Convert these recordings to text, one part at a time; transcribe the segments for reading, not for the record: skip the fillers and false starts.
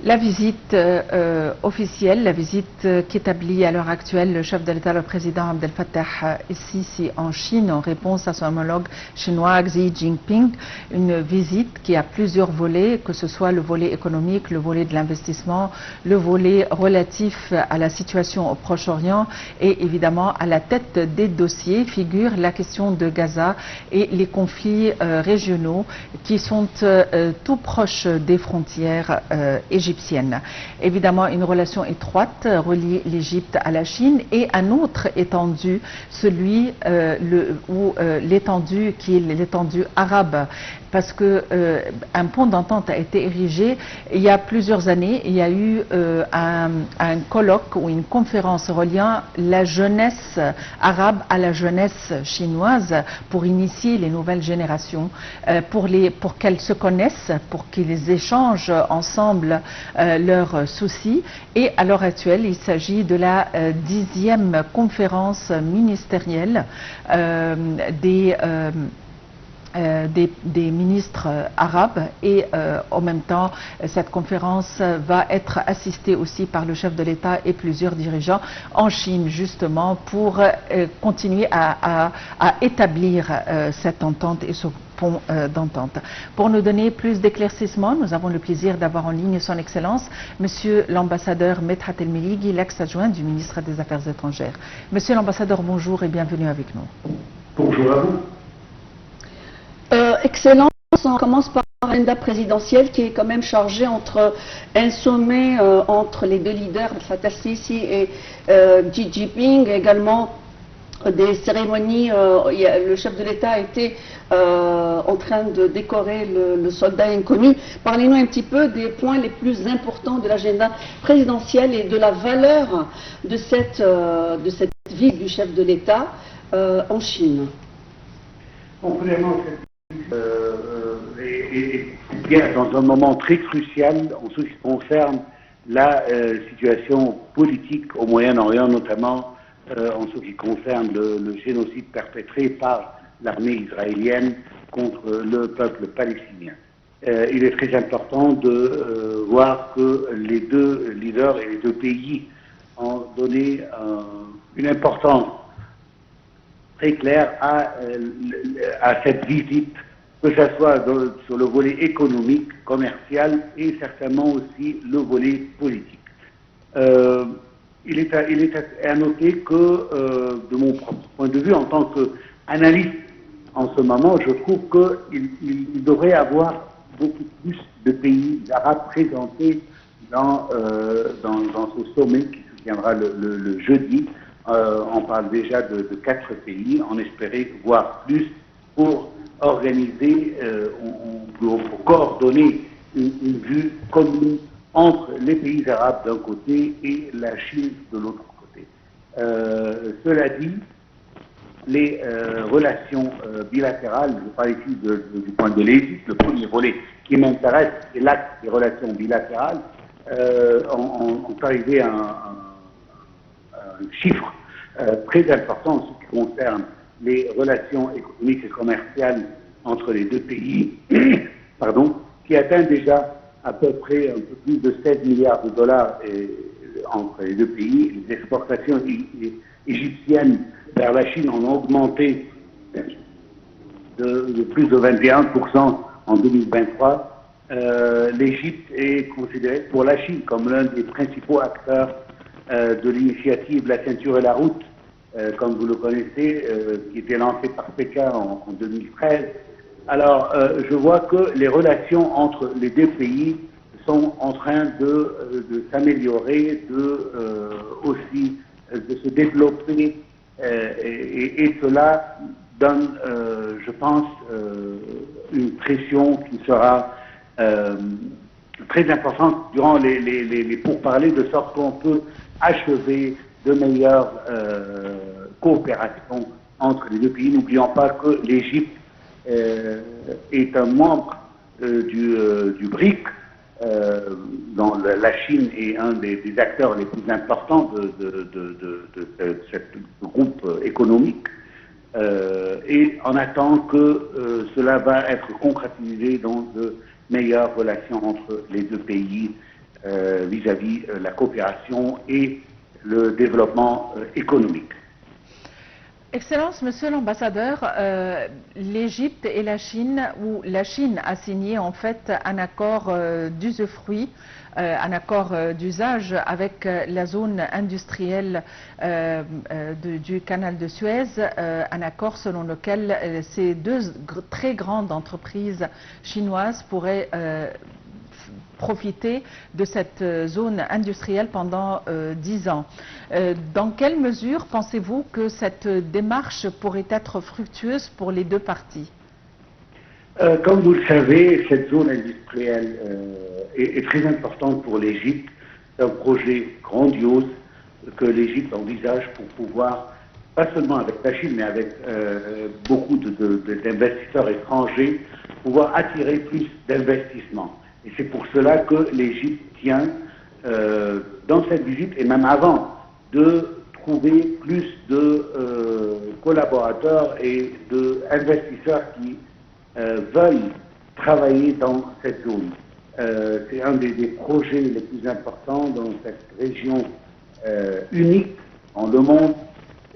La visite officielle, la visite qu'établit à l'heure actuelle le chef de l'État, le président Abdel Fattah el-Sisi en Chine en réponse à son homologue chinois Xi Jinping, une visite qui a plusieurs volets, que ce soit le volet économique, le volet de l'investissement, le volet relatif à la situation au Proche-Orient et évidemment à la tête des dossiers figure la question de Gaza et les conflits régionaux qui sont tout proches des frontières égyptiennes. Évidemment, une relation étroite relie l'Égypte à la Chine et un autre étendu, celui l'étendue qui est l'étendue arabe, parce que un pont d'entente a été érigé il y a plusieurs années. Il y a eu un colloque ou une conférence reliant la jeunesse arabe à la jeunesse chinoise pour initier les nouvelles générations, pour qu'elles se connaissent, pour qu'ils échangent ensemble leurs soucis. Et à l'heure actuelle, il s'agit de la 10e conférence ministérielle des ministres arabes et en même temps cette conférence va être assistée aussi par le chef de l'État et plusieurs dirigeants en Chine justement pour continuer à établir cette entente et ce pont d'entente. Pour nous donner plus d'éclaircissements, nous avons le plaisir d'avoir en ligne son Excellence, Monsieur l'ambassadeur Medhat El-Melighi, l'ex-adjoint du ministre des Affaires étrangères. Monsieur l'ambassadeur, bonjour et bienvenue avec nous. Bonjour à vous. Excellence, on commence par l'agenda présidentiel qui est quand même chargé entre un sommet entre les deux leaders, Fattah el-Sisi et Xi Jinping, également des cérémonies. Le chef de l'État était en train de décorer le soldat inconnu. Parlez-nous un petit peu des points les plus importants de l'agenda présidentiel et de la valeur de cette visite du chef de l'État en Chine. Bon, premièrement, est bien dans un moment très crucial en ce qui concerne la situation politique au Moyen-Orient, notamment en ce qui concerne le génocide perpétré par l'armée israélienne contre le peuple palestinien. Il est très important de voir que les deux leaders et les deux pays ont donné une importance très claire à cette visite, que ce soit sur le volet économique, commercial et certainement aussi le volet politique. Il est à noter que, de mon propre point de vue, en tant qu'analyste en ce moment, je trouve qu'il devrait y avoir beaucoup plus de pays arabes présentés dans ce sommet qui se tiendra le jeudi. On parle déjà de 4 pays, on espérait voir plus pour organiser, pour coordonner une vue commune entre les pays arabes d'un côté et la Chine de l'autre côté. Cela dit, les relations bilatérales, je parle ici du point de l'Égypte, le premier volet qui m'intéresse, c'est l'acte des relations bilatérales, ont arrivé à un chiffre très important en ce qui concerne les relations économiques et commerciales entre les deux pays, pardon, qui atteint déjà à peu près un peu plus de 16 milliards de dollars entre les deux pays. Les exportations égyptiennes vers la Chine ont augmenté de plus de 21% en 2023. L'Égypte est considérée pour la Chine comme l'un des principaux acteurs de l'initiative La Ceinture et la Route, comme vous le connaissez, qui était lancée par Pékin en 2013. Alors, je vois que les relations entre les deux pays sont en train de s'améliorer, aussi de se développer, et cela donne, je pense, une pression qui sera très importante durant les pourparlers, de sorte qu'on peut achever de meilleures coopérations entre les deux pays. N'oublions pas que l'Égypte est un membre du BRIC, dont la Chine est un des acteurs les plus importants de ce groupe économique, et on attend que cela va être concrétisé dans de meilleures relations entre les deux pays vis-à-vis la coopération et le développement économique. Excellence, Monsieur l'ambassadeur, l'Égypte et la Chine, ou la Chine a signé en fait un accord d'usufruit, un accord d'usage avec la zone industrielle du canal de Suez, un accord selon lequel ces deux très grandes entreprises chinoises pourraient profiter de cette zone industrielle pendant 10 ans. Dans quelle mesure pensez-vous que cette démarche pourrait être fructueuse pour les deux parties? Comme vous le savez, cette zone industrielle est très importante pour l'Égypte. C'est un projet grandiose que l'Égypte envisage pour pouvoir, pas seulement avec la Chine, mais avec beaucoup d'investisseurs étrangers, pouvoir attirer plus d'investissements. Et c'est pour cela que l'Égypte tient, dans cette visite et même avant, de trouver plus de collaborateurs et d'investisseurs qui veulent travailler dans cette zone. C'est un des projets les plus importants dans cette région unique dans le monde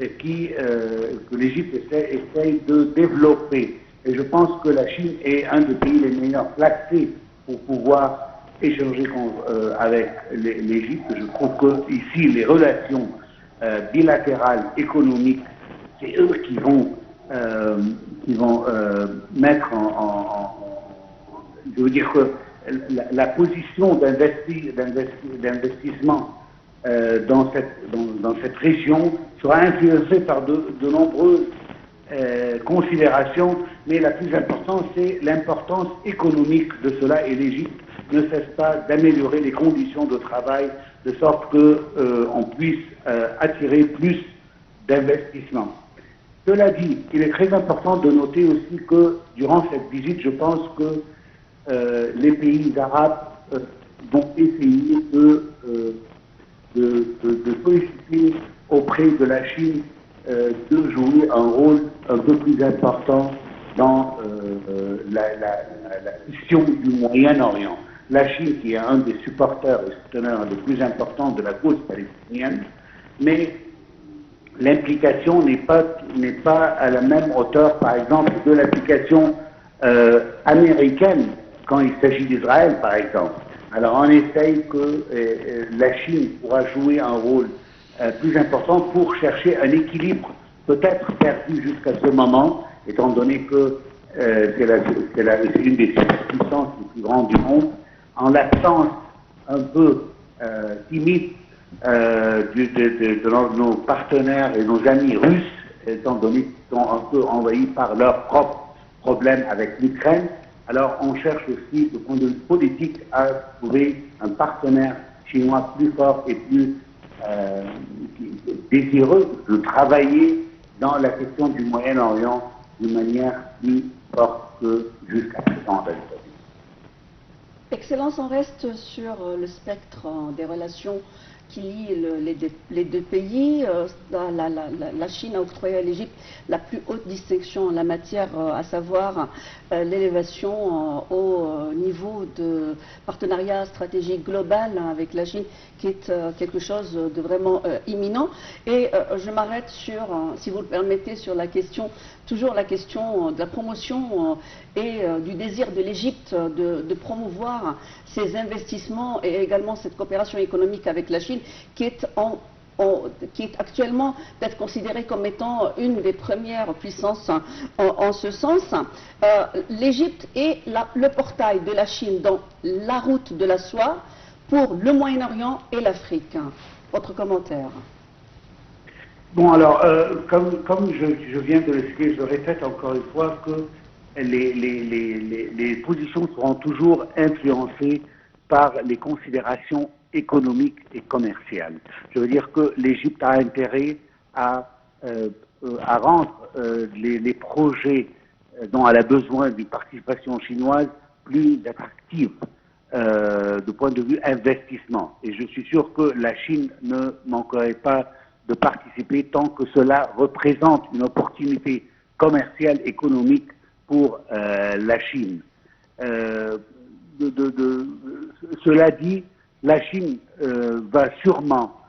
et que l'Égypte essaye de développer. Et je pense que la Chine est un des pays les meilleurs placés pour pouvoir échanger avec l'Égypte. Je trouve que ici les relations bilatérales, économiques, c'est eux qui vont mettre je veux dire que la position d'investissement dans cette région sera influencée par de nombreuses considérations, mais la plus importante, c'est l'importance économique de cela, et l'Égypte ne cesse pas d'améliorer les conditions de travail de sorte qu'on puisse attirer plus d'investissements. Cela dit, il est très important de noter aussi que durant cette visite, je pense que les pays arabes vont essayer de solliciter auprès de la Chine de jouer un rôle un peu plus important dans la question du Moyen-Orient. La Chine, qui est un des supporters et souteneurs les plus importants de la cause palestinienne, mais l'implication n'est pas à la même hauteur, par exemple, de l'implication américaine quand il s'agit d'Israël, par exemple. Alors on essaye que la Chine pourra jouer un rôle plus important pour chercher un équilibre peut-être perdu jusqu'à ce moment, étant donné que c'est une des puissances les plus grandes du monde, en l'absence un peu timide de nos partenaires et nos amis russes, étant donné qu'ils sont un peu envahis par leurs propres problèmes avec l'Ukraine. Alors on cherche aussi, du point de vue politique, à trouver un partenaire chinois plus fort et plus désireux de travailler dans la question du Moyen-Orient d'une manière plus forte que jusqu'à présent. Excellence, on reste sur le spectre des relations qui lient les deux pays. La Chine a octroyé à l'Égypte la plus haute distinction en la matière, à savoir l'élévation au niveau de partenariat stratégique global avec la Chine, qui est quelque chose de vraiment imminent. Et je m'arrête sur, si vous le permettez, sur la question, toujours la question de la promotion et du désir de l'Égypte de promouvoir ses investissements et également cette coopération économique avec la Chine, qui est actuellement peut-être considérée comme étant une des premières puissances en ce sens. L'Égypte est le portail de la Chine dans la route de la soie pour le Moyen-Orient et l'Afrique. Votre commentaire? Bon, alors, comme je viens de l'expliquer, je répète encore une fois que les positions seront toujours influencées par les considérations économiques et commerciales. Je veux dire que l'Égypte a intérêt à rendre les projets dont elle a besoin d'une participation chinoise plus attractifs du point de vue investissement. Et je suis sûr que la Chine ne manquerait pas de participer tant que cela représente une opportunité commerciale, économique pour la Chine. Cela dit, la Chine va sûrement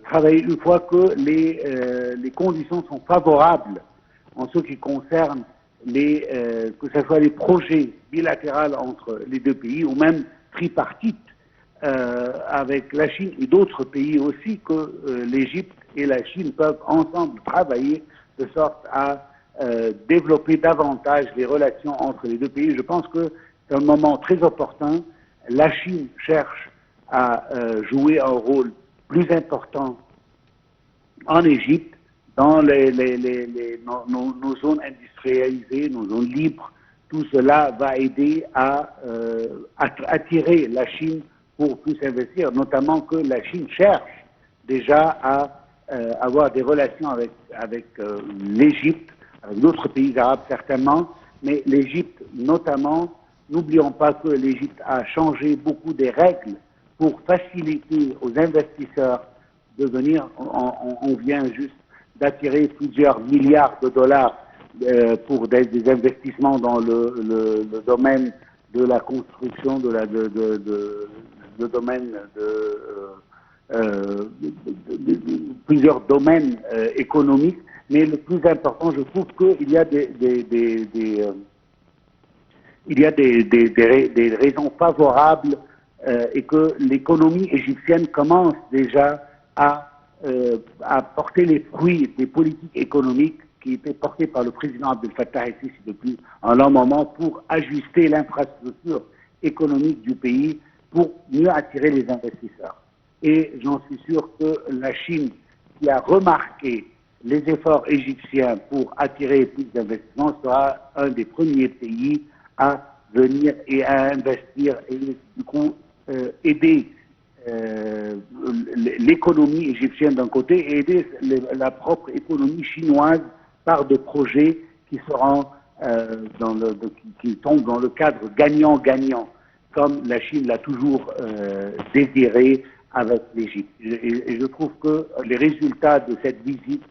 travailler une fois que les conditions sont favorables en ce qui concerne que ce soit les projets bilatéraux entre les deux pays ou même tripartites avec la Chine et d'autres pays aussi, que l'Égypte et la Chine peuvent ensemble travailler de sorte à développer davantage les relations entre les deux pays. Je pense que c'est un moment très opportun. La Chine cherche à jouer un rôle plus important en Égypte, dans nos zones industrialisées, nos zones libres. Tout cela va aider à attirer la Chine pour plus investir, notamment que la Chine cherche déjà à avoir des relations avec l'Égypte, avec d'autres pays arabes certainement, mais l'Égypte notamment. N'oublions pas que l'Égypte a changé beaucoup des règles pour faciliter aux investisseurs de venir. On vient juste d'attirer plusieurs milliards de dollars pour des investissements dans le domaine de la construction, le domaine de plusieurs domaines économiques. Mais le plus important, je trouve qu'il y a des raisons favorables et que l'économie égyptienne commence déjà à porter les fruits des politiques économiques qui étaient portées par le président Abdel Fattah el-Sisi depuis un long moment pour ajuster l'infrastructure économique du pays pour mieux attirer les investisseurs. Et j'en suis sûr que la Chine, qui a remarqué les efforts égyptiens pour attirer plus d'investissements, sera un des premiers pays à venir et à investir et du coup aider l'économie égyptienne d'un côté et aider la propre économie chinoise par des projets qui seront qui tombent dans le cadre gagnant-gagnant, comme la Chine l'a toujours désiré avec l'Égypte. Et je trouve que les résultats de cette visite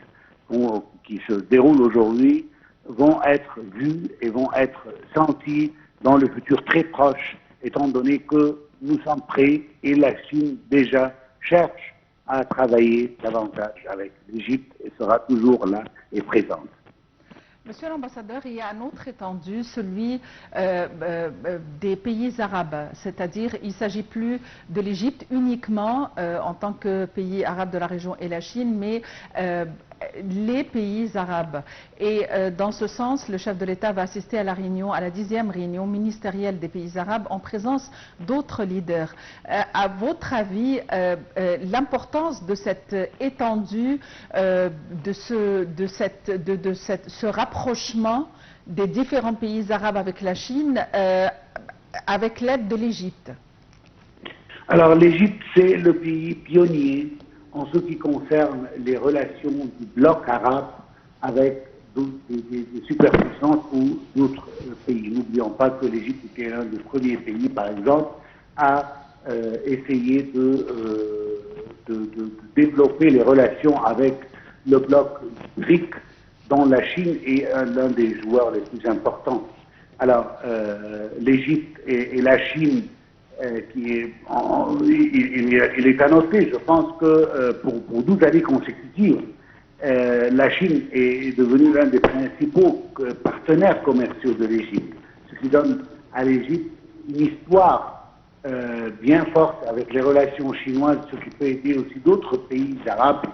qui se déroule aujourd'hui vont être vus et vont être sentis dans le futur très proche, étant donné que nous sommes prêts et la Chine déjà cherche à travailler davantage avec l'Égypte et sera toujours là et présente. Monsieur l'ambassadeur, il y a un autre étendu, celui des pays arabes, c'est-à-dire il ne s'agit plus de l'Égypte uniquement en tant que pays arabe de la région et la Chine, mais les pays arabes. Et dans ce sens, le chef de l'État va assister à la 10e réunion ministérielle des pays arabes en présence d'autres leaders. À votre avis, l'importance de cette étendue, de ce rapprochement des différents pays arabes avec la Chine, avec l'aide de l'Égypte? Alors l'Égypte, c'est le pays pionnier en ce qui concerne les relations du bloc arabe avec des superpuissances ou d'autres pays. N'oublions pas que l'Égypte était l'un des premiers pays, par exemple, à essayer de développer les relations avec le bloc BRIC, dont la Chine est l'un des joueurs les plus importants. Alors, l'Égypte et la Chine, il est à noter, je pense que pour 12 années consécutives, la Chine est devenue l'un des principaux partenaires commerciaux de l'Égypte, ce qui donne à l'Égypte une histoire bien forte avec les relations chinoises, ce qui peut aider aussi d'autres pays arabes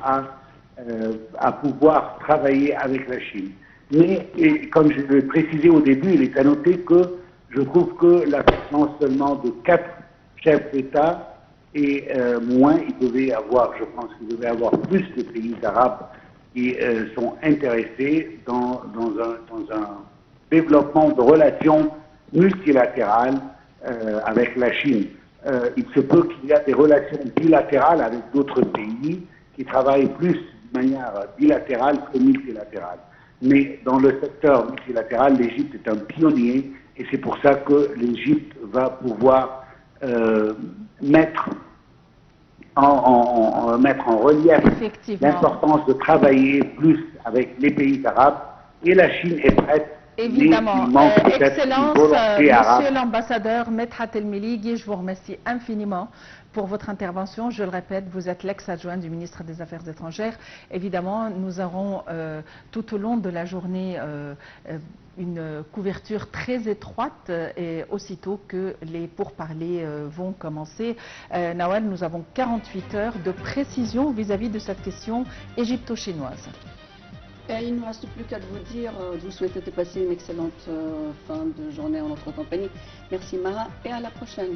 à pouvoir travailler avec la Chine. Mais, comme je l'ai précisé au début, il est à noter que je trouve que la présence seulement de 4 chefs d'État et moins, je pense qu'il devait y avoir plus de pays arabes qui sont intéressés dans un développement de relations multilatérales avec la Chine. Il se peut qu'il y ait des relations bilatérales avec d'autres pays qui travaillent plus de manière bilatérale que multilatérale. Mais dans le secteur multilatéral, l'Égypte est un pionnier et c'est pour ça que l'Égypte va pouvoir mettre en relief l'importance de travailler plus avec les pays arabes et la Chine est prête Évidemment. Mais il manque peut-être Excellence, une volonté arabe. Monsieur l'ambassadeur Medhat El Miligi, je vous remercie infiniment pour votre intervention. Je le répète, vous êtes l'ex-adjoint du ministre des Affaires étrangères. Évidemment, nous aurons tout au long de la journée une couverture très étroite et aussitôt que les pourparlers vont commencer. Nawal, nous avons 48 heures de précision vis-à-vis de cette question égypto-chinoise. Il ne me reste plus qu'à vous dire, de vous souhaiter de passer une excellente fin de journée en notre compagnie. Merci Mara et à la prochaine.